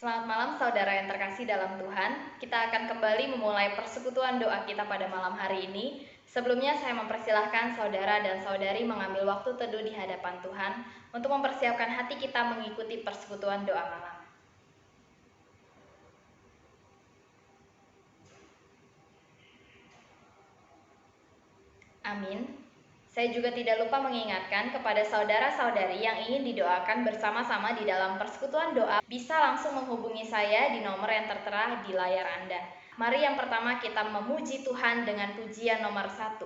Selamat malam saudara yang terkasih dalam Tuhan. Kita akan kembali memulai persekutuan doa kita pada malam hari ini. Sebelumnya saya mempersilahkan saudara dan saudari mengambil waktu teduh di hadapan Tuhan untuk mempersiapkan hati kita mengikuti persekutuan doa malam. Amin. Saya juga tidak lupa mengingatkan kepada saudara-saudari yang ingin didoakan bersama-sama di dalam persekutuan doa, bisa langsung menghubungi saya di nomor yang tertera di layar Anda. Mari yang pertama kita memuji Tuhan dengan pujian nomor 1.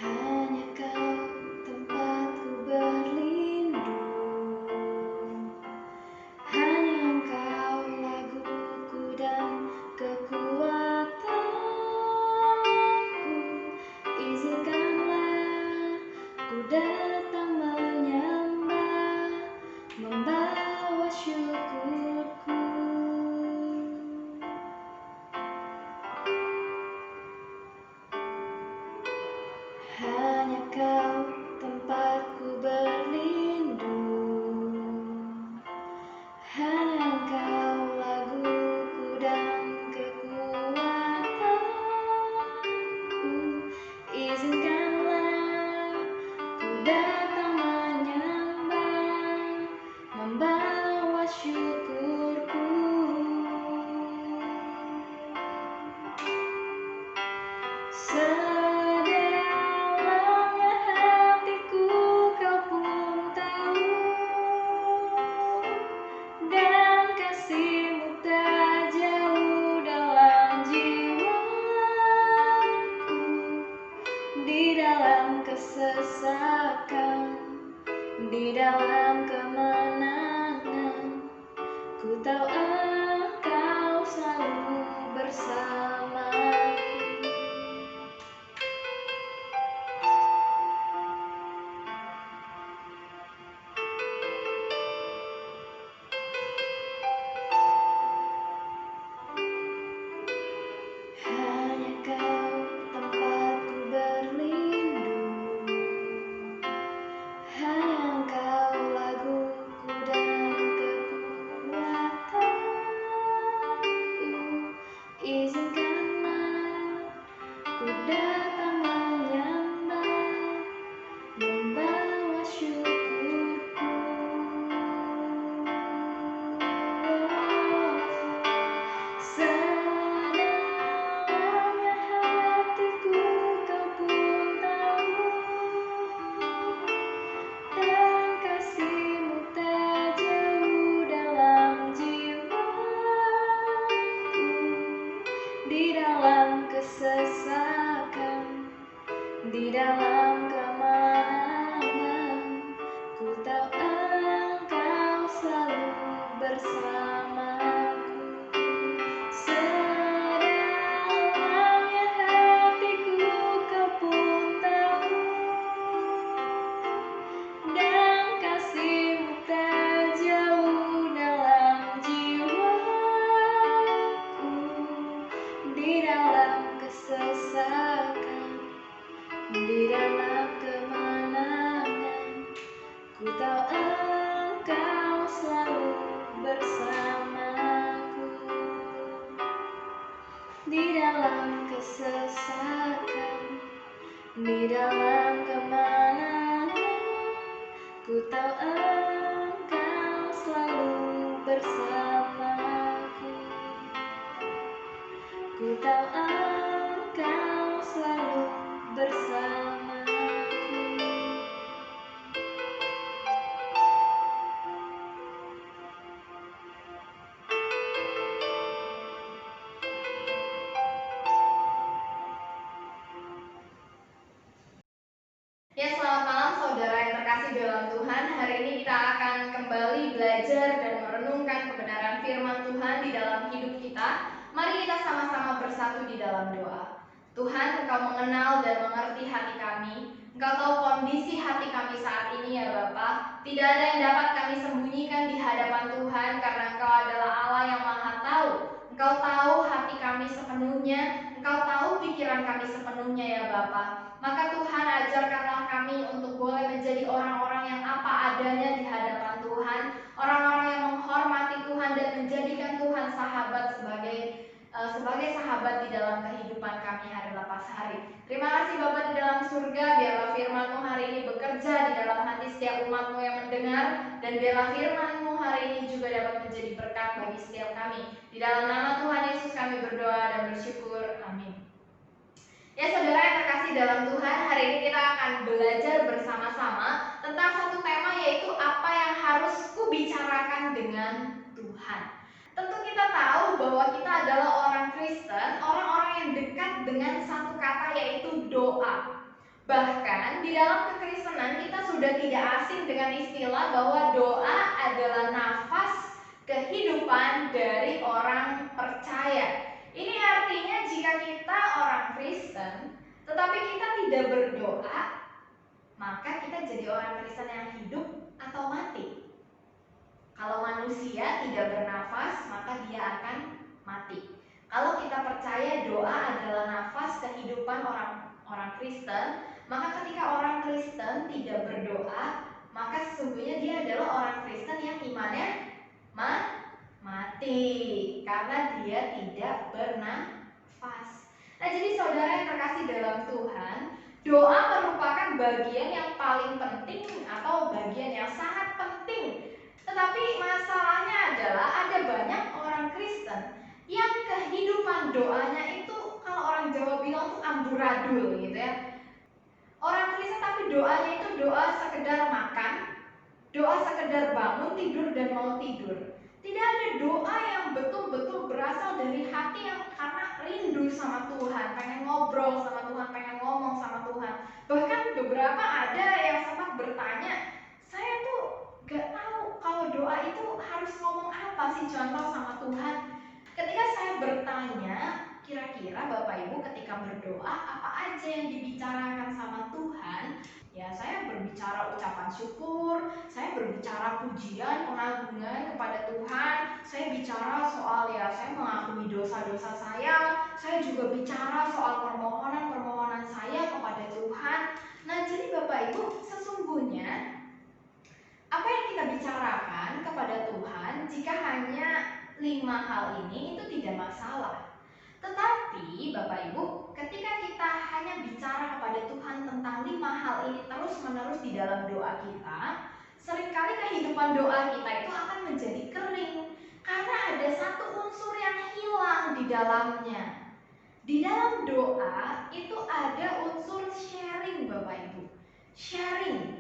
Hanya kau tempatku berlindung, hanya engkau laguku dan kekuatanku. Izinkanlah ku datang menyembah, membawa syukurku. Hanya kau tempatku berlindung, hanya engkau laguku dan kekuatanku. Izinkanlah ku datang menyembah, membawa syukurku. Sedalamnya hatiku kau pun tahu, dan kasih-Mu tak jauh dalam jiwaku. Di dalam kesesakan, di dalam kemenangan, ku tahu Engkau selalu bersamaku. Hanya kau tempatku berlindung, hanya engkau laguku dan kekuatanku. Izinkanlah ku datang menyembah, membawa syukurku. Sedalamnya hatiku kau pun tahu, dan kasih-Mu tak jauh dalam jiwaku. Di dalam kesesakan, di dalam kemenangan, ku tahu Engkau selalu bersamaku. Sedalamnya hatiku kau pun tahu, dan kasih-Mu tak jauh dalam jiwaku. Di dalam kesesakan, di dalam kemenangan, ku tahu Engkau selalu bersamaku. Di dalam kesesakan, di dalam kemenangan, ku tahu Engkau selalu bersamaku. Ku tahu Engkau selalu bersamaku. Ya, selamat malam saudara yang terkasih dalam Tuhan. Hari ini kita akan kembali belajar dan merenungkan kebenaran firman Tuhan di dalam hidup kita. Mari kita sama-sama bersatu di dalam doa. Tuhan, Engkau mengenal dan mengerti hati kami. Engkau tahu kondisi hati kami saat ini ya Bapa. Tidak ada yang dapat kami sembunyikan di hadapan Tuhan karena Engkau adalah Allah yang Maha Tahu. Engkau tahu hati kami pikiran kami sepenuhnya ya Bapa. Maka Tuhan ajarkanlah kami untuk boleh menjadi orang-orang yang apa adanya di hadapan Tuhan, orang-orang yang menghormati Tuhan dan menjadikan Tuhan sahabat sebagai sahabat di dalam kehidupan kami hari lepas hari. Terima kasih Bapa di dalam surga, biarlah firman-Mu hari ini bekerja di dalam hati setiap umat-Mu yang mendengar, dan biarlah firman-Mu hari ini juga dapat menjadi berkat bagi setiap kami. Di dalam nama Tuhan Yesus kami berdoa dan bersyukur. Amin. Ya saudara yang terkasih dalam Tuhan, hari ini kita akan belajar bersama-sama tentang satu tema, yaitu apa yang harus kubicarakan dengan Tuhan. Tentu kita tahu bahwa kita adalah orang Kristen, orang-orang yang dekat dengan satu kata, yaitu doa. Bahkan di dalam kekristenan kita sudah tidak asing dengan istilah bahwa doa adalah nafas kehidupan dari orang percaya. Ini artinya jika kita orang Kristen tetapi kita tidak berdoa, maka kita jadi orang Kristen yang hidup atau mati. Kalau manusia tidak bernafas, maka dia akan mati. Kalau kita percaya doa adalah nafas kehidupan orang Kristen, maka ketika orang Kristen tidak berdoa, maka sesungguhnya dia adalah orang Kristen yang imannya mati, karena dia tidak bernafas. Nah, jadi saudara yang terkasih dalam Tuhan, doa merupakan bagian yang paling penting atau bagian yang sangat penting. Tetapi masalahnya adalah ada banyak orang Kristen yang kehidupan doanya itu, kalau orang Jawa bilang tuh amburadul gitu ya. Orang Kristen tapi doanya itu doa sekedar makan, doa sekedar bangun tidur dan mau tidur. Tidak ada doa yang betul-betul berasal dari hati yang karena rindu sama Tuhan, pengen ngobrol sama Tuhan, pengen ngomong sama Tuhan. Bahkan beberapa ada yang sempat bertanya, saya tuh gak tahu kalau doa itu harus ngomong apa sih, contoh sama Tuhan. Ketika saya bertanya, kira-kira Bapak Ibu ketika berdoa apa aja yang dibicarakan sama Tuhan? Ya, saya berbicara ucapan syukur, saya berbicara pujian, pengagungan kepada Tuhan, saya bicara soal saya mengakui dosa-dosa saya juga bicara soal permohonan-permohonan saya kepada Tuhan. Nah, jadi Bapak Ibu, sesungguhnya apa yang kita bicarakan kepada Tuhan jika hanya 5 hal ini itu tidak masalah. Tetapi Bapak Ibu, ketika kita hanya bicara kepada Tuhan tentang 5 hal ini terus-menerus di dalam doa kita, seringkali kehidupan doa kita itu akan menjadi kering karena ada satu unsur yang hilang di dalamnya. Di dalam doa itu ada unsur sharing Bapak Ibu. Sharing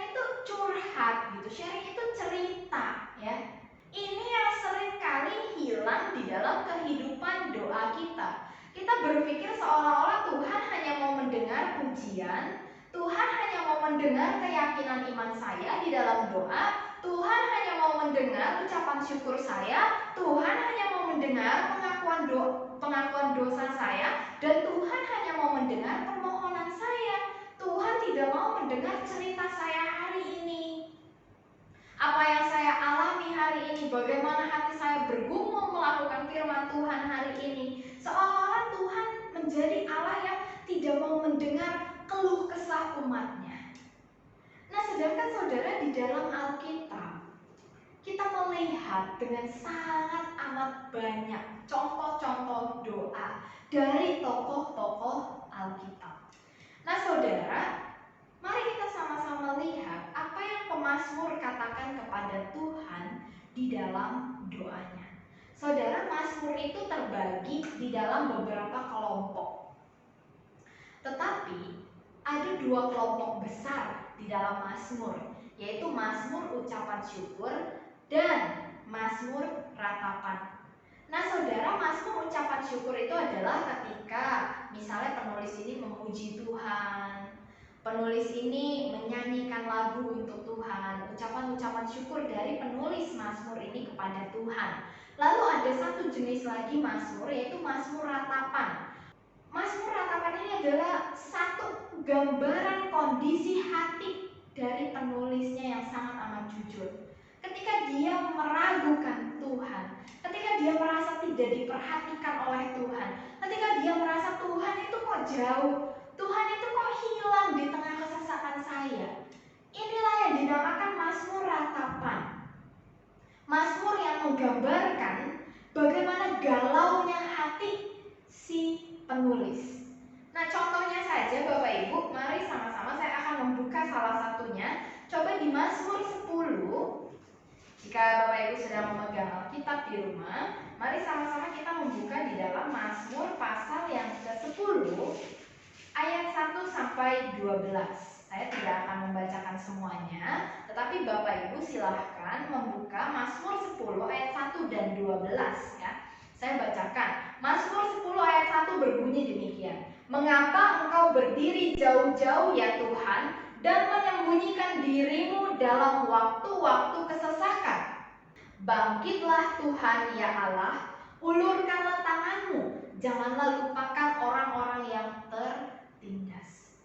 itu curhat gitu, sharing itu cerita ya. Ini yang seringkali hilang di dalam kehidupan doa kita. Kita berpikir seolah-olah Tuhan hanya mau mendengar pujian, Tuhan hanya mau mendengar keyakinan iman saya di dalam doa, Tuhan hanya mau mendengar ucapan syukur saya, Tuhan hanya mau mendengar pengakuan dosa saya, dan Tuhan hanya mau mendengar permohonan saya. Tuhan tidak mau mendengar cerita saya hari ini. Apa yang saya alami hari ini, bagaimana hati saya bergumul melakukan firman Tuhan hari ini. Seolah-olah Tuhan menjadi Allah yang tidak mau mendengar keluh kesah umatnya. Nah, sedangkan saudara di dalam Alkitab, kita melihat dengan sangat amat banyak contoh-contoh doa dari tokoh-tokoh Alkitab. Nah, saudara, mari kita sama-sama lihat apa yang pemazmur katakan kepada Tuhan di dalam doanya. Saudara, mazmur itu terbagi di dalam beberapa kelompok. Tetapi ada 2 kelompok besar di dalam mazmur, yaitu mazmur ucapan syukur dan mazmur ratapan. Nah, saudara, mazmur ucapan syukur itu adalah ketika misalnya penulis ini memuji Tuhan, penulis ini menyanyikan lagu untuk Tuhan, ucapan-ucapan syukur dari penulis mazmur ini kepada Tuhan. Lalu ada satu jenis lagi mazmur, yaitu mazmur ratapan. Mazmur ratapan ini adalah satu gambaran kondisi hati dari penulisnya yang sangat amat jujur. Ketika dia meragukan Tuhan, ketika dia merasa tidak diperhatikan oleh Tuhan, ketika dia merasa Tuhan kok jauh? Tuhan itu kok hilang di tengah kesesakan saya? Inilah yang dinamakan Mazmur ratapan. Mazmur yang menggambarkan bagaimana galaunya hati si penulis. Nah, contohnya saja Bapak Ibu, mari sama-sama saya akan membuka salah satunya. Coba di Mazmur 10. Jika Bapak Ibu sedang memegang Alkitab di rumah, mari sama-sama kita membuka di dalam Mazmur pasal yang ke-10 ayat 1 sampai 12. Saya tidak akan membacakan semuanya, tetapi Bapak Ibu silahkan membuka Mazmur 10 ayat 1 dan 12 ya. Saya bacakan. Mazmur 10 ayat 1 berbunyi demikian. Mengapa engkau berdiri jauh-jauh ya Tuhan, dan menyembunyikan dirimu dalam waktu-waktu kesesakan? Bangkitlah Tuhan ya Allah, ulurkanlah tanganmu, janganlah lupakan orang-orang yang tertindas.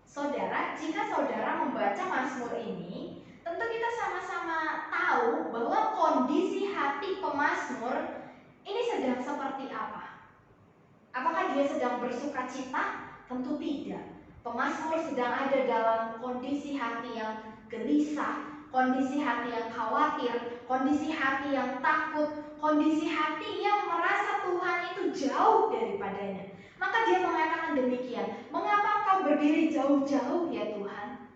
Saudara, jika saudara membaca Mazmur ini, tentu kita sama-sama tahu bahwa kondisi hati pemazmur ini sedang seperti apa. Apakah dia sedang bersuka cita? Tentu tidak. Pemazmur sedang ada dalam kondisi hati yang gelisah, kondisi hati yang khawatir, kondisi hati yang takut, kondisi hati yang merasa Tuhan itu jauh daripadanya. Maka dia mengatakan demikian, mengapa engkau berdiri jauh-jauh ya Tuhan?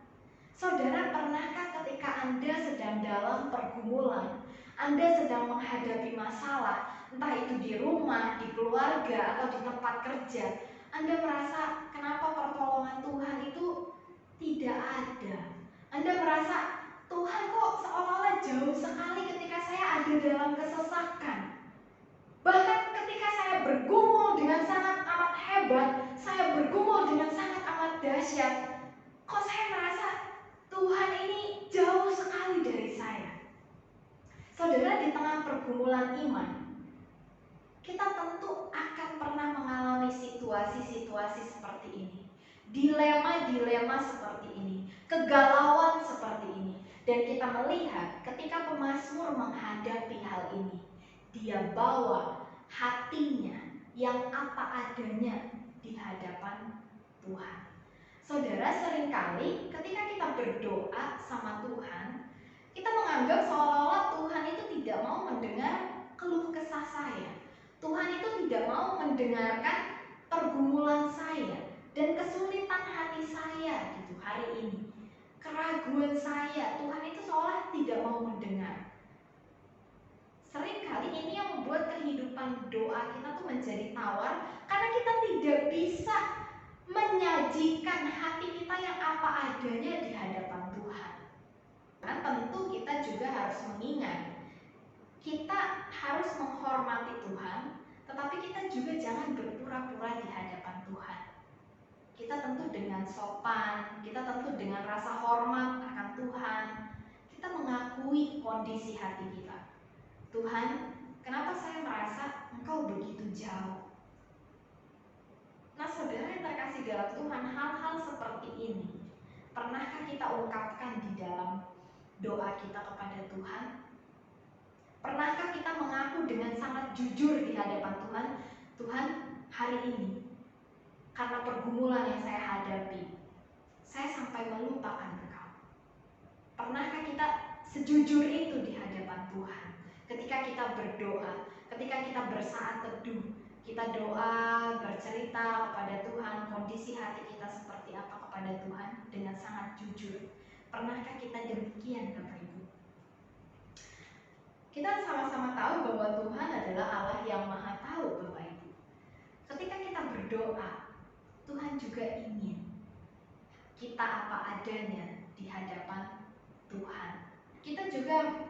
Saudara, pernahkah ketika Anda sedang dalam pergumulan, Anda sedang menghadapi masalah, entah itu di rumah, di keluarga, atau di tempat kerja, Anda merasa kenapa pertolongan Tuhan itu tidak ada? Anda merasa Tuhan kok seolah-olah jauh sekali ketika saya ada dalam kesesakan. Bahkan ketika saya bergumul dengan sangat amat hebat, saya bergumul dengan sangat amat dahsyat, kok saya merasa Tuhan ini jauh sekali dari saya. Saudara, di tengah pergumulan iman, kita tentu akan pernah mengalami situasi-situasi seperti ini, dilema-dilema seperti ini, kegalauan seperti ini. Dan kita melihat ketika pemazmur menghadapi hal ini, dia bawa hatinya yang apa adanya di hadapan Tuhan. Saudara, seringkali ketika kita berdoa sama Tuhan, kita menganggap seolah-olah Tuhan itu tidak mau mendengar keluh kesah saya. Tuhan itu tidak mau mendengarkan pergumulan saya dan kesulitan hati saya gitu hari ini. Keraguan saya, Tuhan itu seolah tidak mau mendengar. Seringkali ini yang membuat kehidupan doa kita tuh menjadi tawar, karena kita tidak bisa menyajikan hati kita yang apa adanya di hadapan Tuhan. Dan tentu kita juga harus mengingat, kita harus menghormati Tuhan, tetapi kita juga jangan berpura-pura di hadapan Tuhan. Kita tentu dengan sopan, kita tentu dengan rasa hormat akan Tuhan, kita mengakui kondisi hati kita. Tuhan, kenapa saya merasa Engkau begitu jauh? Nah, saudara yang terkasih dalam Tuhan, hal-hal seperti ini pernahkah kita ungkapkan di dalam doa kita kepada Tuhan? Pernahkah kita mengaku dengan sangat jujur di hadapan Tuhan, Tuhan, hari ini karena pergumulan yang saya hadapi, saya sampai melupakan Engkau. Pernahkah kita sejujur itu di hadapan Tuhan? Ketika kita berdoa, ketika kita bersaat teduh, kita doa, bercerita kepada Tuhan, kondisi hati kita seperti apa kepada Tuhan dengan sangat jujur. Pernahkah kita demikian, Bapak Ibu? Kita sama-sama tahu bahwa Tuhan adalah Allah yang Maha Tahu, Bapak Ibu. Ketika kita berdoa, Tuhan juga ingin kita apa adanya di hadapan Tuhan.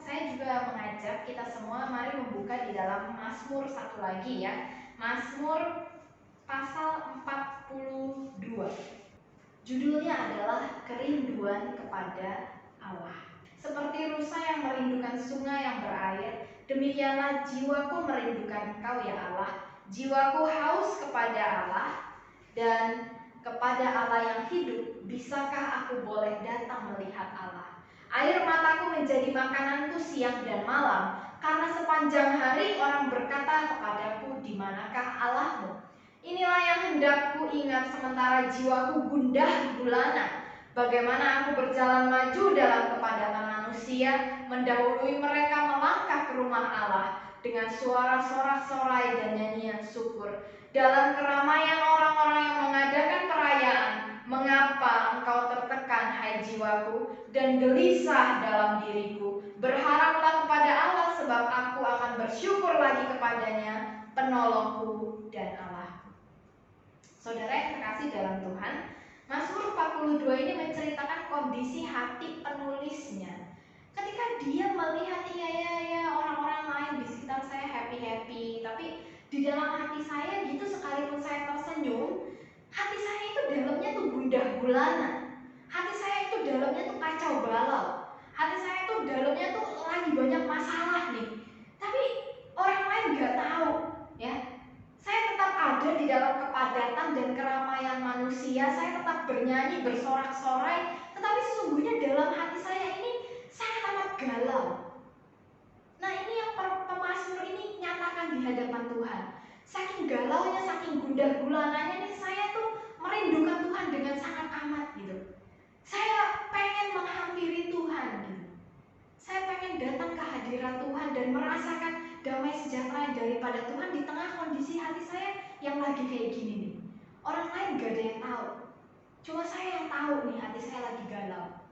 Saya juga mengajak kita semua, mari membuka di dalam Mazmur satu lagi ya. Mazmur pasal 42. Judulnya adalah Kerinduan kepada Allah. Seperti rusa yang merindukan sungai yang berair, demikianlah jiwaku merindukan Engkau ya Allah. Jiwaku haus kepada Allah dan kepada Allah yang hidup. Bisakah aku boleh datang melihat Allah? Air mataku menjadi makananku siang dan malam, karena sepanjang hari orang berkata kepadaku, di manakah Allahmu? Inilah yang hendak ku ingat sementara jiwaku gundah gulana. Bagaimana aku berjalan maju dalam kepadatan manusia, mendahului mereka melangkah ke rumah Allah dengan suara sorak-sorai dan nyanyian syukur. Dalam keramaian orang-orang yang mengadakan perayaan, mengapa engkau tertekan, hai jiwaku, dan gelisah dalam diriku? Berharaplah kepada Allah, sebab aku akan bersyukur lagi kepadanya, penolongku dan Allahku. Saudara yang terkasih dalam Tuhan, Mazmur 42 ini menceritakan kondisi hati penulisnya. Ketika dia melihat ya orang-orang lain di sekitar saya happy-happy, tapi di dalam hati saya gitu sekalipun saya tersenyum, hati saya itu dalamnya tuh gundah gulana. Hati saya itu dalamnya tuh kacau balau. Hati saya itu dalamnya tuh lagi banyak masalah nih. Tapi orang lain nggak tahu, ya. Saya tetap ada di dalam kepadatan dan keramaian manusia. Saya tetap bernyanyi, bersorak-sorai, tetapi sesungguhnya dalam hati saya ini sangat amat galau. Nah, ini yang pemazmur ini nyatakan di hadapan Tuhan. Saking galaunya, saking gundah gulananya nih, saya tuh merindukan Tuhan dengan sangat amat gitu. Saya pengen menghampiri Tuhan gitu. Saya pengen datang ke hadirat Tuhan dan merasakan damai sejahtera daripada Tuhan di tengah kondisi hati saya yang lagi kayak gini nih. Orang lain gak ada yang tahu, cuma saya yang tahu nih hati saya lagi galau.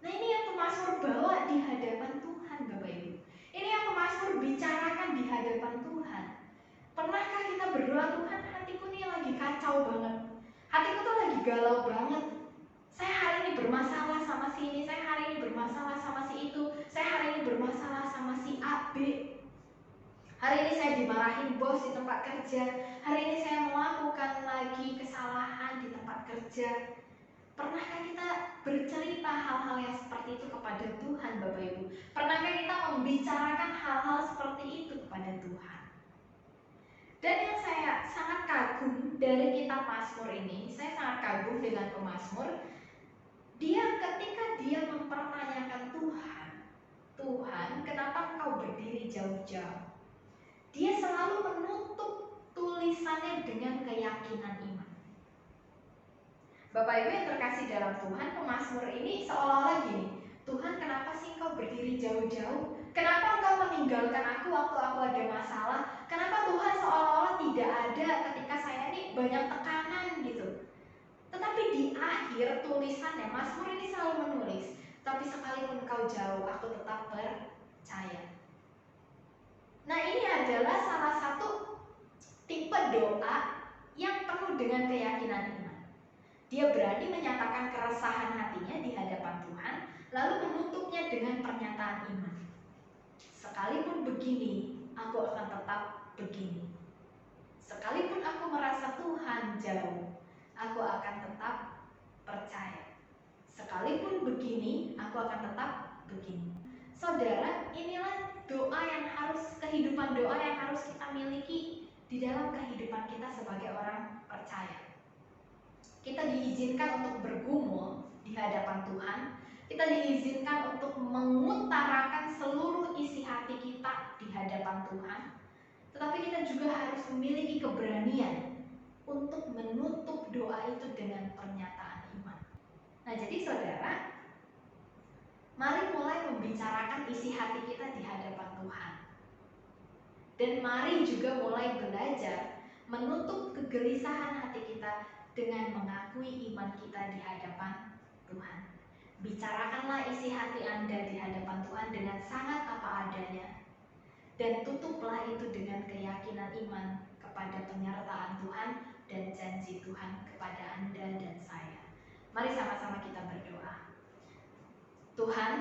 Nah, ini yang pemazmur bawa di hadapan Tuhan, Bapak Ibu. Ini yang pemazmur bicarakan di hadapan Tuhan. Pernahkah kita berdoa, Tuhan, hatiku nih lagi kacau banget, hatiku tuh lagi galau banget. Saya hari ini bermasalah sama si ini, saya hari ini bermasalah sama si itu, saya hari ini bermasalah sama si A, B. Hari ini saya dimarahin bos di tempat kerja, hari ini saya melakukan lagi kesalahan di tempat kerja. Pernahkah kita bercerita hal-hal yang seperti itu kepada Tuhan, Bapak Ibu? Pernahkah kita membicarakan hal-hal seperti itu kepada Tuhan? Dan yang saya sangat kagum dari kitab Mazmur ini, saya sangat kagum dengan pemazmur. Ketika dia mempertanyakan Tuhan, Tuhan, kenapa engkau berdiri jauh-jauh? Dia selalu menutup tulisannya dengan keyakinan iman. Bapak Ibu yang terkasih dalam Tuhan, pemazmur ini seolah-olah gini, Tuhan, kenapa sih engkau berdiri jauh-jauh? Kenapa engkau meninggalkan aku waktu aku ada masalah? Kenapa Tuhan seolah-olah tidak ada ketika saya ini banyak tekanan gitu? Tetapi di akhir tulisannya, Mazmur ini selalu menulis, tapi sekalipun engkau jauh, aku tetap percaya. Nah, ini adalah salah satu tipe doa yang penuh dengan keyakinan iman. Dia berani menyatakan keresahan hatinya di hadapan Tuhan, lalu menutupnya dengan pernyataan iman. Sekalipun begini, aku akan tetap begini. Sekalipun aku merasa Tuhan jauh, aku akan tetap percaya. Sekalipun begini, aku akan tetap begini. Saudara, inilah doa yang harus, kehidupan doa yang harus kita miliki di dalam kehidupan kita sebagai orang percaya. Kita diizinkan untuk bergumul di hadapan Tuhan. Kita diizinkan untuk mengutarakan seluruh isi hati kita di hadapan Tuhan. Tetapi kita juga harus memiliki keberanian untuk menutup doa itu dengan pernyataan iman. Nah, jadi saudara, mari mulai membicarakan isi hati kita di hadapan Tuhan. Dan mari juga mulai belajar menutup kegelisahan hati kita dengan mengakui iman kita di hadapan Tuhan. Bicarakanlah isi hati Anda di hadapan Tuhan dengan sangat apa adanya. Dan tutuplah itu dengan keyakinan iman kepada penyertaan Tuhan dan janji Tuhan kepada Anda dan saya. Mari sama-sama kita berdoa. Tuhan,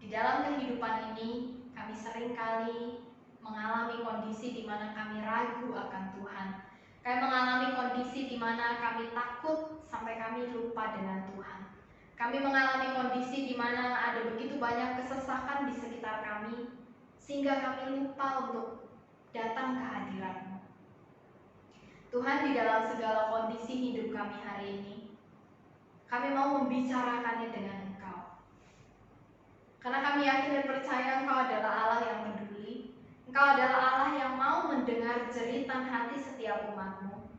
di dalam kehidupan ini kami seringkali mengalami kondisi di mana kami ragu akan Tuhan. Kami mengalami kondisi di mana kami takut sampai kami lupa dengan Tuhan. Kami mengalami kondisi di mana ada begitu banyak kesesakan di sekitar kami, sehingga kami lupa untuk datang ke hadirat-Mu. Tuhan, di dalam segala kondisi hidup kami hari ini, kami mau membicarakannya dengan Engkau. Karena kami yakin dan percaya Engkau adalah Allah yang peduli. Engkau adalah Allah yang mau mendengar jeritan hati setiap umat-Mu.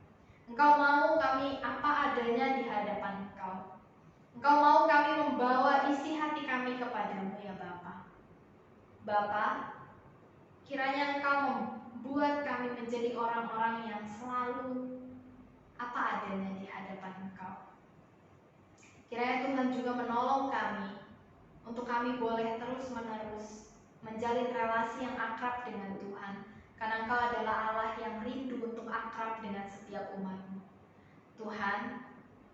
Engkau mau kami apa adanya di hadapan Engkau. Engkau mau kami membawa isi hati kami kepadamu ya Bapa. Bapa, kiranya Engkau membuat kami menjadi orang-orang yang selalu apa adanya di hadapan Engkau. Kiranya Tuhan juga menolong kami untuk kami boleh terus-menerus menjalin relasi yang akrab dengan Tuhan, karena Engkau adalah Allah yang rindu untuk akrab dengan setiap umat-Mu. Tuhan,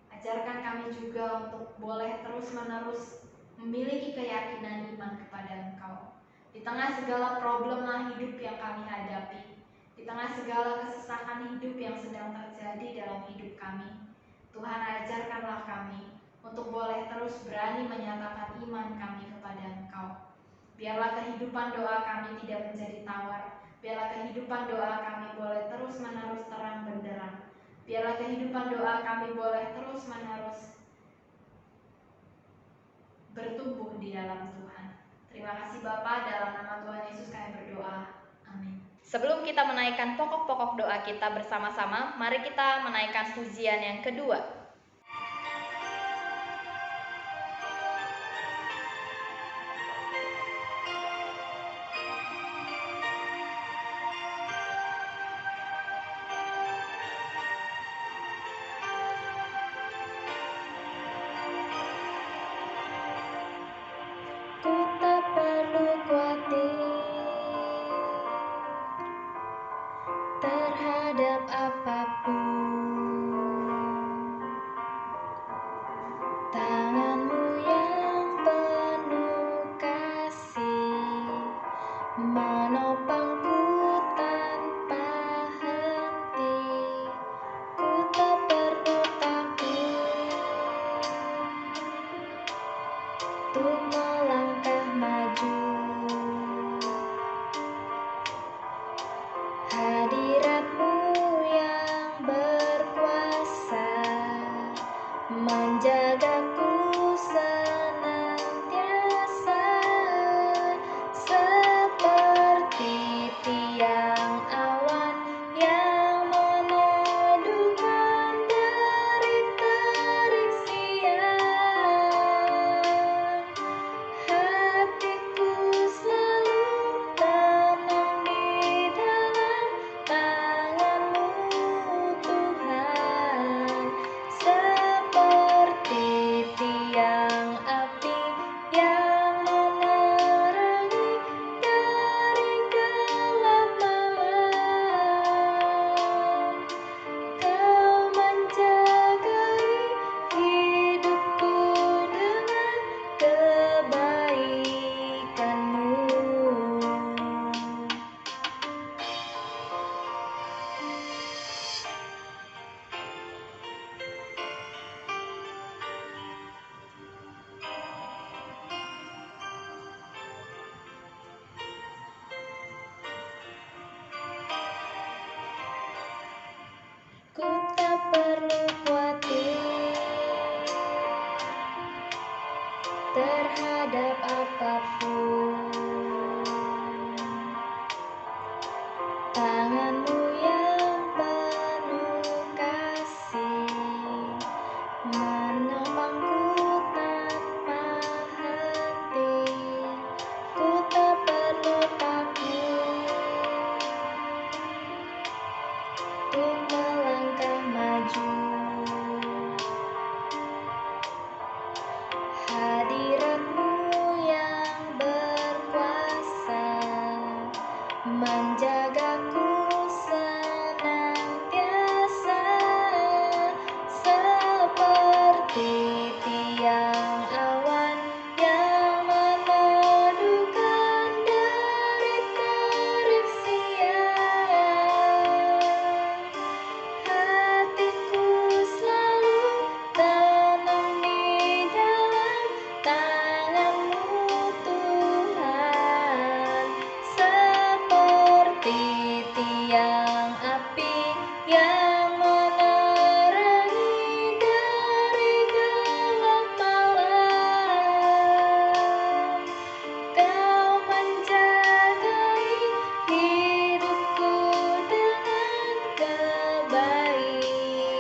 ajarkan kami juga untuk boleh terus-menerus memiliki keyakinan iman kepada Engkau. Di tengah segala problema hidup yang kami hadapi, di tengah segala kesesakan hidup yang sedang terjadi dalam hidup kami, Tuhan ajarkanlah kami untuk boleh terus berani menyatakan iman kami kepada Engkau. Biarlah kehidupan doa kami tidak menjadi tawar. Biarlah kehidupan doa kami boleh terus-menerus terang benderang. Biarlah kehidupan doa kami boleh terus-menerus bertumbuh di dalam Tuhan. Terima kasih Bapa, dalam nama Tuhan Yesus kami berdoa. Amin. Sebelum kita menaikkan pokok-pokok doa kita bersama-sama, mari kita menaikkan pujian yang kedua. Ku tak perlu khawatir terhadap apapun. Tangan-Mu yang penuh kasih menopangku tanpa henti. Ku tak perlu takut untuk melangkah maju. Hadirat-Mu yang berkuasa menjagaku senantiasa, seperti tiang awan yang meneduhkan dari terik siang. Hatiku selalu tenang di dalam tangan-Mu Tuhan, seperti tiang api yang menerangi dari gelap malam. Kau menjagai hidupku dengan kebaikan-Mu. Ku tak perlu khawatir terhadap apapun. Tangan-Mu yang penuh kasih menopangku tanpa henti. Ku tak perlu takut untuk melangkah maju. Hadirat-Mu yang berkuasa menjagaku senantiasa, seperti tiang awan yang meneduhkan dari terik siang. Hatiku selalu tenang di dalam tangan-Mu Tuhan, seperti tiang api yang menerangi dari gelap malam. Kau menjagai hidupku dengan kebaikan-Mu.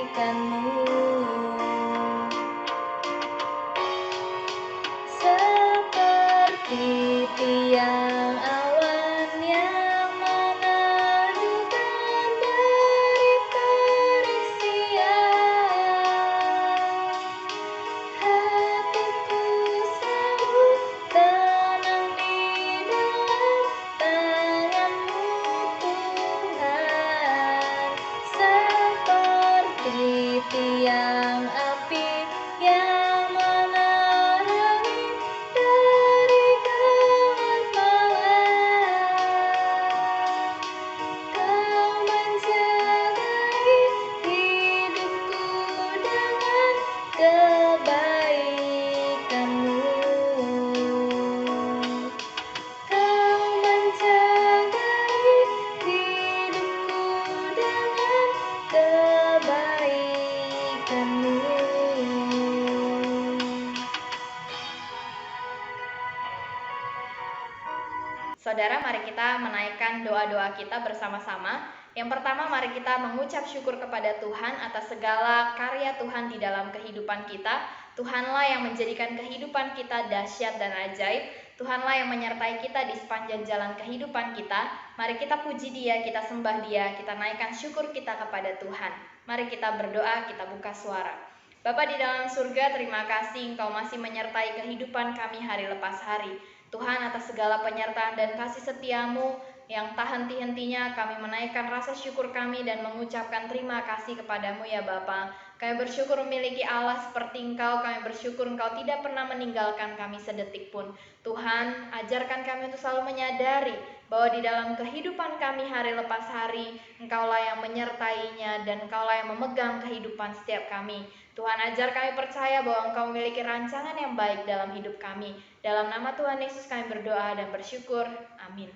Saudara, mari kita menaikkan doa-doa kita bersama-sama. Yang pertama, mari kita mengucap syukur kepada Tuhan atas segala karya Tuhan di dalam kehidupan kita. Tuhanlah yang menjadikan kehidupan kita dahsyat dan ajaib. Tuhanlah yang menyertai kita di sepanjang jalan kehidupan kita. Mari kita puji Dia, kita sembah Dia, kita naikkan syukur kita kepada Tuhan. Mari kita berdoa, kita buka suara. Bapa di dalam surga, terima kasih Engkau masih menyertai kehidupan kami hari lepas hari. Tuhan, atas segala penyertaan dan kasih setiamu yang tak henti-hentinya, kami menaikkan rasa syukur kami dan mengucapkan terima kasih kepadamu ya Bapa. Kami bersyukur memiliki Allah seperti Engkau, kami bersyukur Engkau tidak pernah meninggalkan kami sedetik pun. Tuhan, ajarkan kami untuk selalu menyadari bahwa di dalam kehidupan kami hari lepas hari, Engkaulah yang menyertainya dan Engkaulah yang memegang kehidupan setiap kami. Tuhan, ajar kami percaya bahwa Engkau memiliki rancangan yang baik dalam hidup kami. Dalam nama Tuhan Yesus kami berdoa dan bersyukur. Amin.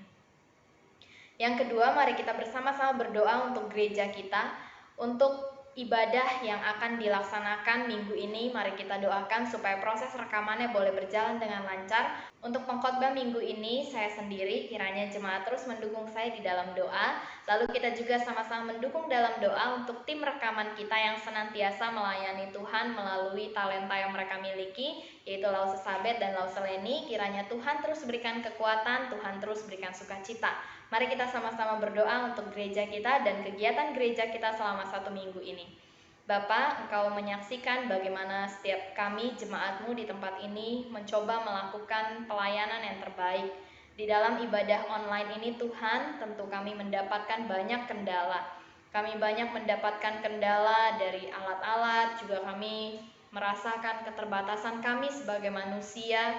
Yang kedua, mari kita bersama-sama berdoa untuk gereja kita, untuk ibadah yang akan dilaksanakan minggu ini. Mari kita doakan supaya proses rekamannya boleh berjalan dengan lancar. Untuk pengkhotbah minggu ini, saya sendiri, kiranya jemaat terus mendukung saya di dalam doa. Lalu kita juga sama-sama mendukung dalam doa untuk tim rekaman kita yang senantiasa melayani Tuhan melalui talenta yang mereka miliki, yaitu Lause Sabet dan Lause Leni. Kiranya Tuhan terus berikan kekuatan, Tuhan terus berikan sukacita. Mari kita sama-sama berdoa untuk gereja kita dan kegiatan gereja kita selama 1 minggu ini. Bapa, Engkau menyaksikan bagaimana setiap kami jemaat-Mu di tempat ini mencoba melakukan pelayanan yang terbaik. Di dalam ibadah online ini Tuhan, tentu kami mendapatkan banyak kendala. Kami banyak mendapatkan kendala dari alat-alat, juga kami merasakan keterbatasan kami sebagai manusia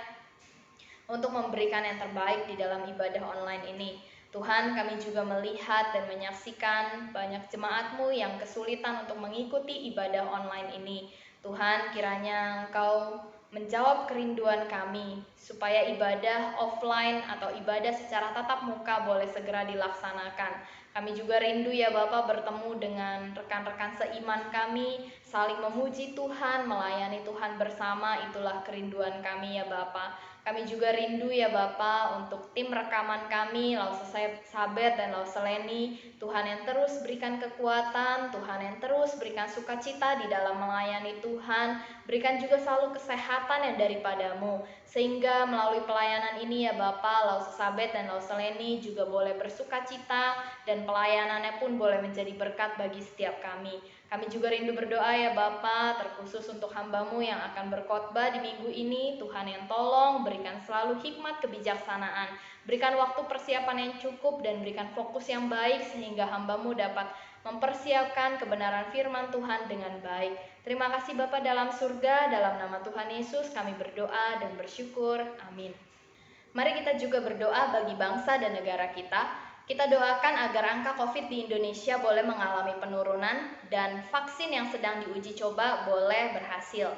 untuk memberikan yang terbaik di dalam ibadah online ini. Tuhan, kami juga melihat dan menyaksikan banyak jemaat-Mu yang kesulitan untuk mengikuti ibadah online ini. Tuhan, kiranya Engkau menjawab kerinduan kami, supaya ibadah offline atau ibadah secara tatap muka boleh segera dilaksanakan. Kami juga rindu ya Bapa bertemu dengan rekan-rekan seiman kami, saling memuji Tuhan, melayani Tuhan bersama, itulah kerinduan kami ya Bapa. Kami juga rindu ya Bapa untuk tim rekaman kami, Lause Sabet dan Lause Leni. Tuhan yang terus berikan kekuatan, Tuhan yang terus berikan sukacita di dalam melayani Tuhan. Berikan juga selalu kesehatan yang daripada-Mu, sehingga melalui pelayanan ini ya Bapa, Lause Sabet dan Lause Leni juga boleh bersukacita dan pelayanannya pun boleh menjadi berkat bagi setiap kami. Kami juga rindu berdoa ya Bapa, terkhusus untuk hamba-Mu yang akan berkhotbah di minggu ini. Tuhan yang tolong, berikan selalu hikmat kebijaksanaan. Berikan waktu persiapan yang cukup dan berikan fokus yang baik sehingga hamba-Mu dapat mempersiapkan kebenaran firman Tuhan dengan baik. Terima kasih Bapa dalam surga, dalam nama Tuhan Yesus kami berdoa dan bersyukur. Amin. Mari kita juga berdoa bagi bangsa dan negara kita. Kita doakan agar angka COVID di Indonesia boleh mengalami penurunan dan vaksin yang sedang diuji coba boleh berhasil.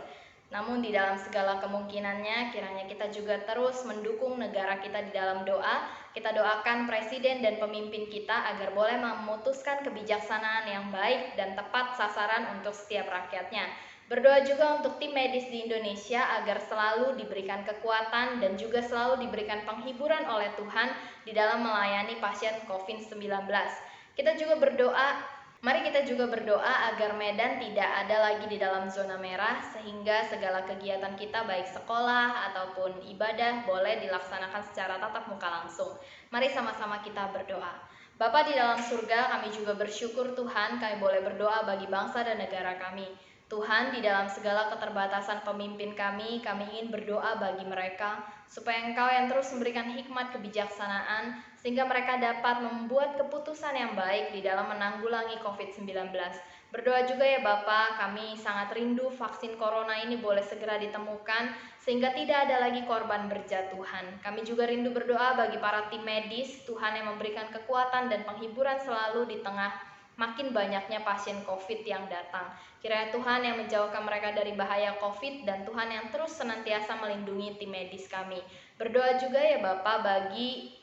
Namun di dalam segala kemungkinannya, kiranya kita juga terus mendukung negara kita di dalam doa. Kita doakan presiden dan pemimpin kita agar boleh memutuskan kebijaksanaan yang baik dan tepat sasaran untuk setiap rakyatnya. Berdoa juga untuk tim medis di Indonesia agar selalu diberikan kekuatan dan juga selalu diberikan penghiburan oleh Tuhan di dalam melayani pasien COVID-19. Mari kita juga berdoa agar Medan tidak ada lagi di dalam zona merah sehingga segala kegiatan kita baik sekolah ataupun ibadah boleh dilaksanakan secara tatap muka langsung. Mari sama-sama kita berdoa. Bapa di dalam surga, kami juga bersyukur Tuhan kami boleh berdoa bagi bangsa dan negara kami. Tuhan, di dalam segala keterbatasan pemimpin kami ingin berdoa bagi mereka, supaya Engkau yang terus memberikan hikmat kebijaksanaan, sehingga mereka dapat membuat keputusan yang baik di dalam menanggulangi COVID-19. Berdoa juga ya Bapa, kami sangat rindu vaksin corona ini boleh segera ditemukan, sehingga tidak ada lagi korban berjatuhan. Kami juga rindu berdoa bagi para tim medis, Tuhan yang memberikan kekuatan dan penghiburan selalu di tengah makin banyaknya pasien COVID yang datang. Kiranya Tuhan yang menjauhkan mereka dari bahaya COVID dan Tuhan yang terus senantiasa melindungi tim medis kami. Berdoa juga ya Bapa bagi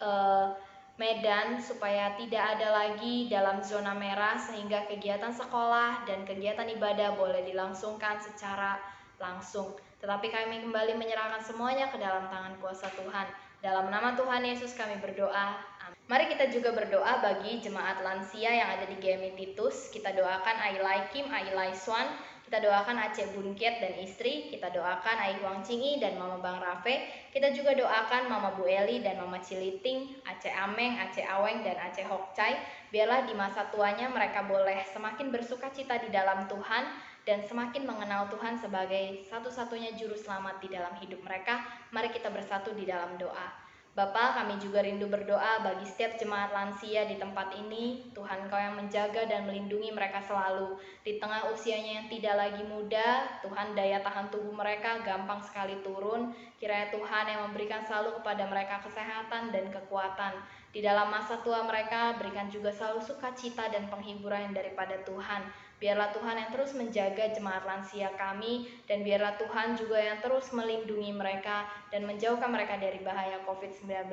Medan supaya tidak ada lagi dalam zona merah sehingga kegiatan sekolah dan kegiatan ibadah boleh dilangsungkan secara langsung. Tetapi kami kembali menyerahkan semuanya ke dalam tangan kuasa Tuhan. Dalam nama Tuhan Yesus kami berdoa. Amin. Mari kita juga berdoa bagi jemaat lansia yang ada di GMI Titus. Kita doakan Ailai Kim, Ailai Swan, kita doakan Aceh Bunkiat dan istri, kita doakan Ai Huang Cingi dan Mama Bang Rafe, kita juga doakan Mama Bu Eli dan Mama Ciliting, Aceh Ameng, Aceh Aweng, dan Aceh Hokcai. Biarlah di masa tuanya mereka boleh semakin bersuka cita di dalam Tuhan dan semakin mengenal Tuhan sebagai satu-satunya juru selamat di dalam hidup mereka. Mari kita bersatu di dalam doa. Bapa, kami juga rindu berdoa bagi setiap jemaat lansia di tempat ini. Tuhan, Kau yang menjaga dan melindungi mereka selalu. Di tengah usianya yang tidak lagi muda, Tuhan, daya tahan tubuh mereka gampang sekali turun. Kiranya Tuhan yang memberikan selalu kepada mereka kesehatan dan kekuatan. Di dalam masa tua mereka, berikan juga selalu sukacita dan penghiburan daripada Tuhan. Biarlah Tuhan yang terus menjaga jemaat lansia kami, dan biarlah Tuhan juga yang terus melindungi mereka dan menjauhkan mereka dari bahaya COVID-19.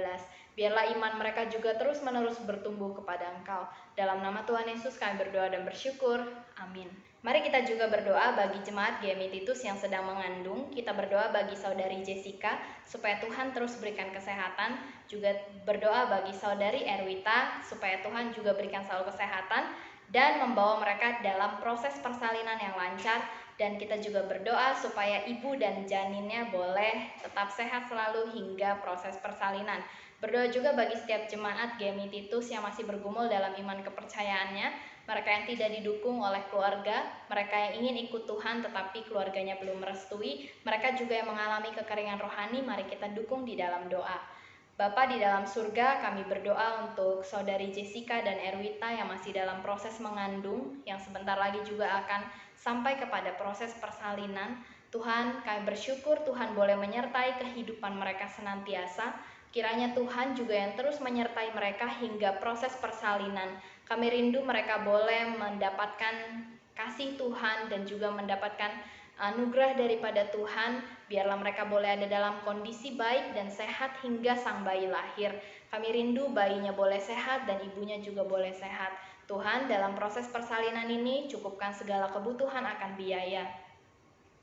Biarlah iman mereka juga terus-menerus bertumbuh kepada Engkau. Dalam nama Tuhan Yesus kami berdoa dan bersyukur. Amin. Mari kita juga berdoa bagi jemaat GMI Titus yang sedang mengandung. Kita berdoa bagi saudari Jessica supaya Tuhan terus berikan kesehatan. Juga berdoa bagi saudari Erwita supaya Tuhan juga berikan selalu kesehatan dan membawa mereka dalam proses persalinan yang lancar. Dan kita juga berdoa supaya ibu dan janinnya boleh tetap sehat selalu hingga proses persalinan. Berdoa juga bagi setiap jemaat GMI Titus yang masih bergumul dalam iman kepercayaannya, mereka yang tidak didukung oleh keluarga, mereka yang ingin ikut Tuhan tetapi keluarganya belum merestui, mereka juga yang mengalami kekeringan rohani. Mari kita dukung di dalam doa. Bapa di dalam surga, kami berdoa untuk saudari Jessica dan Erwita yang masih dalam proses mengandung, yang sebentar lagi juga akan sampai kepada proses persalinan. Tuhan, kami bersyukur Tuhan boleh menyertai kehidupan mereka senantiasa. Kiranya Tuhan juga yang terus menyertai mereka hingga proses persalinan. Kami rindu mereka boleh mendapatkan kasih Tuhan dan juga mendapatkan anugerah daripada Tuhan. Biarlah mereka boleh ada dalam kondisi baik dan sehat hingga sang bayi lahir. Kami rindu bayinya boleh sehat dan ibunya juga boleh sehat. Tuhan, dalam proses persalinan ini cukupkan segala kebutuhan akan biaya.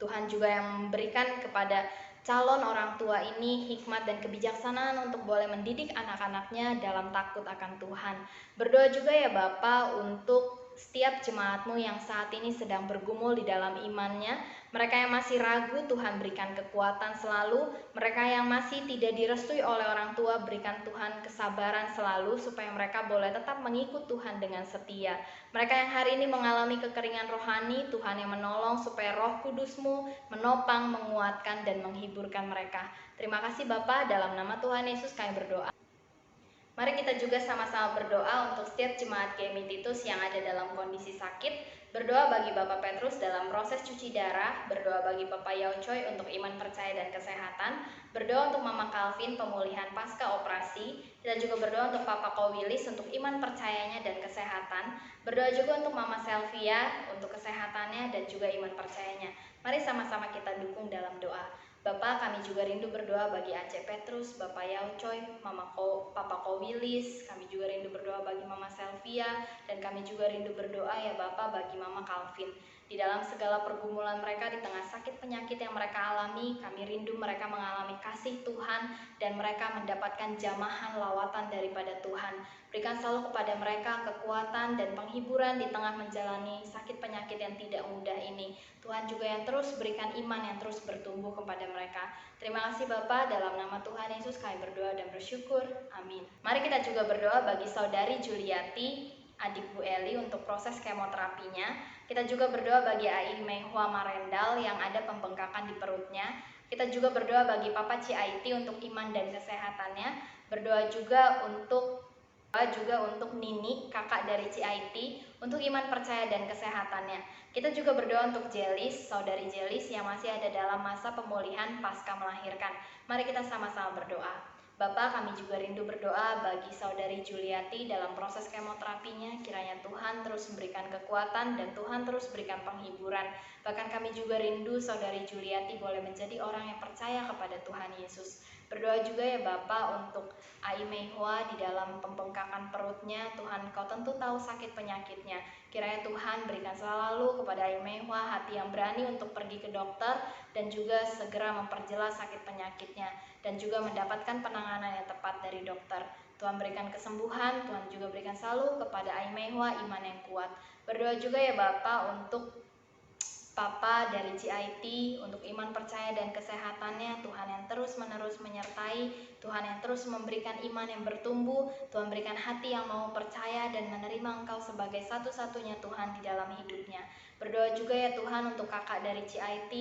Tuhan juga yang memberikan kepada calon orang tua ini hikmat dan kebijaksanaan untuk boleh mendidik anak-anaknya dalam takut akan Tuhan. Berdoa juga ya Bapa untuk setiap jemaatmu yang saat ini sedang bergumul di dalam imannya. Mereka yang masih ragu, Tuhan berikan kekuatan selalu. Mereka yang masih tidak direstui oleh orang tua, berikan Tuhan kesabaran selalu supaya mereka boleh tetap mengikut Tuhan dengan setia. Mereka yang hari ini mengalami kekeringan rohani, Tuhan yang menolong supaya Roh Kudus-Mu menopang, menguatkan, dan menghiburkan mereka. Terima kasih Bapa, dalam nama Tuhan Yesus kami berdoa. Mari kita juga sama-sama berdoa untuk setiap jemaat GMI Titus yang ada dalam kondisi sakit. Berdoa bagi Bapak Petrus dalam proses cuci darah. Berdoa bagi Bapak Yao Choi untuk iman percaya dan kesehatan. Berdoa untuk Mama Calvin pemulihan pasca operasi. Kita juga berdoa untuk Papa Ko Willis untuk iman percayanya dan kesehatan. Berdoa juga untuk Mama Selvia untuk kesehatannya dan juga iman percayanya. Mari sama-sama kita dukung dalam doa. Bapak, kami juga rindu berdoa bagi Aceh Petrus, Bapak Yao Choi, Papa Ko Willis. Kami juga rindu berdoa bagi Mama Selvia, dan kami juga rindu berdoa ya Bapak bagi Mama Calvin. Di dalam segala pergumulan mereka, di tengah sakit penyakit yang mereka alami, kami rindu mereka mengalami kasih Tuhan dan mereka mendapatkan jamahan lawatan daripada Tuhan. Berikan selalu kepada mereka kekuatan dan penghiburan di tengah menjalani sakit penyakit yang tidak mudah ini. Tuhan juga yang terus berikan iman yang terus bertumbuh kepada mereka. Terima kasih Bapa, dalam nama Tuhan Yesus kami berdoa dan bersyukur. Amin. Mari kita juga berdoa bagi saudari Juliati, adik Bu Eli untuk proses kemoterapinya. Kita juga berdoa bagi Ai Menghua Marendal yang ada pembengkakan di perutnya. Kita juga berdoa bagi Papa Ciaiti untuk iman dan kesehatannya. Berdoa juga untuk Nini, kakak dari Ciaiti, untuk iman percaya dan kesehatannya. Kita juga berdoa untuk Jelis, saudari Jelis yang masih ada dalam masa pemulihan pasca melahirkan. Mari kita sama-sama berdoa. Bapak, kami juga rindu berdoa bagi saudari Juliati dalam proses kemoterapinya. Kiranya Tuhan terus memberikan kekuatan dan Tuhan terus berikan penghiburan. Bahkan kami juga rindu saudari Juliati boleh menjadi orang yang percaya kepada Tuhan Yesus. Berdoa juga ya Bapa untuk Ai Meihua di dalam pembengkakan perutnya. Tuhan Kau tentu tahu sakit penyakitnya. Kiranya Tuhan berikan selalu kepada Ai Meihua hati yang berani untuk pergi ke dokter dan juga segera memperjelas sakit penyakitnya dan juga mendapatkan penanganan yang tepat dari dokter. Tuhan berikan kesembuhan, Tuhan juga berikan selalu kepada Ai Meihua iman yang kuat. Berdoa juga ya Bapa untuk Papa dari GIT, untuk iman percaya dan kesehatannya. Tuhan yang terus menerus menyertai, Tuhan yang terus memberikan iman yang bertumbuh, Tuhan berikan hati yang mau percaya dan menerima Engkau sebagai satu-satunya Tuhan di dalam hidupnya. Berdoa juga ya Tuhan untuk kakak dari GIT,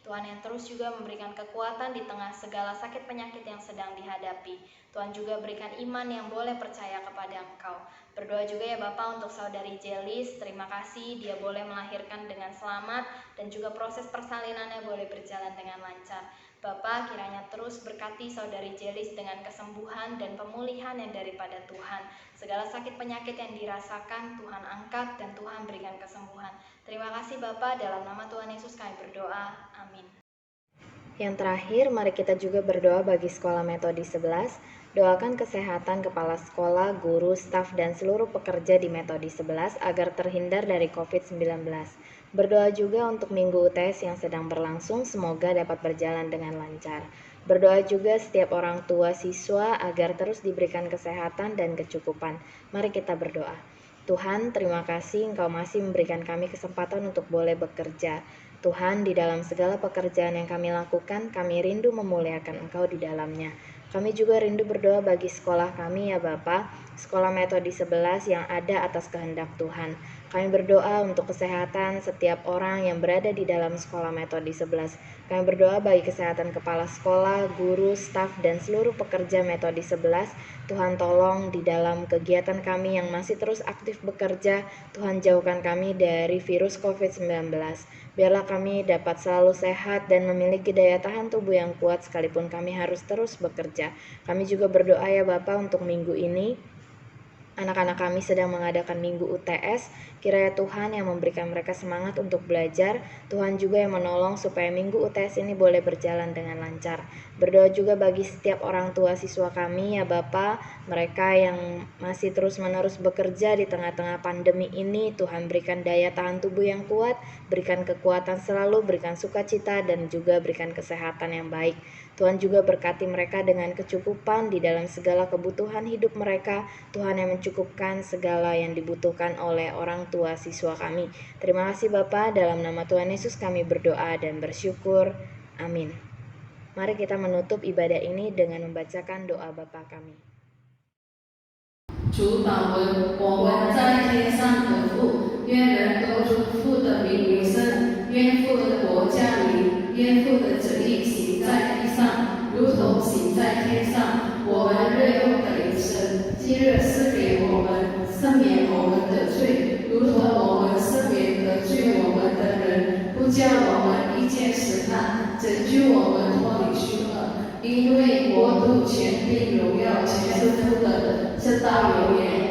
Tuhan yang terus juga memberikan kekuatan di tengah segala sakit penyakit yang sedang dihadapi. Tuhan juga berikan iman yang boleh percaya kepada Engkau. Berdoa juga ya Bapak untuk saudari Jelis, terima kasih dia boleh melahirkan dengan selamat dan juga proses persalinannya boleh berjalan dengan lancar. Bapak kiranya terus berkati saudari Jelis dengan kesembuhan dan pemulihan yang daripada Tuhan. Segala sakit penyakit yang dirasakan Tuhan angkat dan Tuhan berikan kesembuhan. Terima kasih Bapak, dalam nama Tuhan Yesus kami berdoa. Amin. Yang terakhir, mari kita juga berdoa bagi Sekolah Metodi 11. Doakan kesehatan kepala sekolah, guru, staf, dan seluruh pekerja di Metodi 11 agar terhindar dari COVID-19. Berdoa juga untuk minggu UTS yang sedang berlangsung, semoga dapat berjalan dengan lancar. Berdoa juga setiap orang tua siswa agar terus diberikan kesehatan dan kecukupan. Mari kita berdoa. Tuhan, terima kasih Engkau masih memberikan kami kesempatan untuk boleh bekerja. Tuhan, di dalam segala pekerjaan yang kami lakukan, kami rindu memuliakan Engkau di dalamnya. Kami juga rindu berdoa bagi sekolah kami ya Bapa, Sekolah Metodi 11 yang ada atas kehendak Tuhan. Kami berdoa untuk kesehatan setiap orang yang berada di dalam Sekolah Metodi 11. Kami berdoa bagi kesehatan kepala sekolah, guru, staf, dan seluruh pekerja Metodi 11. Tuhan tolong di dalam kegiatan kami yang masih terus aktif bekerja, Tuhan jauhkan kami dari virus COVID-19. Biarlah kami dapat selalu sehat dan memiliki daya tahan tubuh yang kuat sekalipun kami harus terus bekerja. Kami juga berdoa ya Bapa untuk minggu ini. Anak-anak kami sedang mengadakan minggu UTS, kiranya Tuhan yang memberikan mereka semangat untuk belajar, Tuhan juga yang menolong supaya minggu UTS ini boleh berjalan dengan lancar. Berdoa juga bagi setiap orang tua siswa kami ya Bapa, mereka yang masih terus-menerus bekerja di tengah-tengah pandemi ini, Tuhan berikan daya tahan tubuh yang kuat, berikan kekuatan selalu, berikan sukacita dan juga berikan kesehatan yang baik. Tuhan juga berkati mereka dengan kecukupan di dalam segala kebutuhan hidup mereka. Tuhan yang mencukupkan segala yang dibutuhkan oleh orang tua siswa kami. Terima kasih Bapa, dalam nama Tuhan Yesus kami berdoa dan bersyukur. Amin. Mari kita menutup ibadah ini dengan membacakan doa Bapa kami. 主祷文，我们在天上的父，愿人都尊父的名为圣，愿父的国降临，愿父的旨意行在地上，如同行在天上。我们日用的零食，今日赐给我们，赦免我们的罪，如同我们赦免得罪我们的人，不叫我们遇见试探，拯救我们脱离虚恶。因为国度、权柄、荣耀，全是父的，直到永远。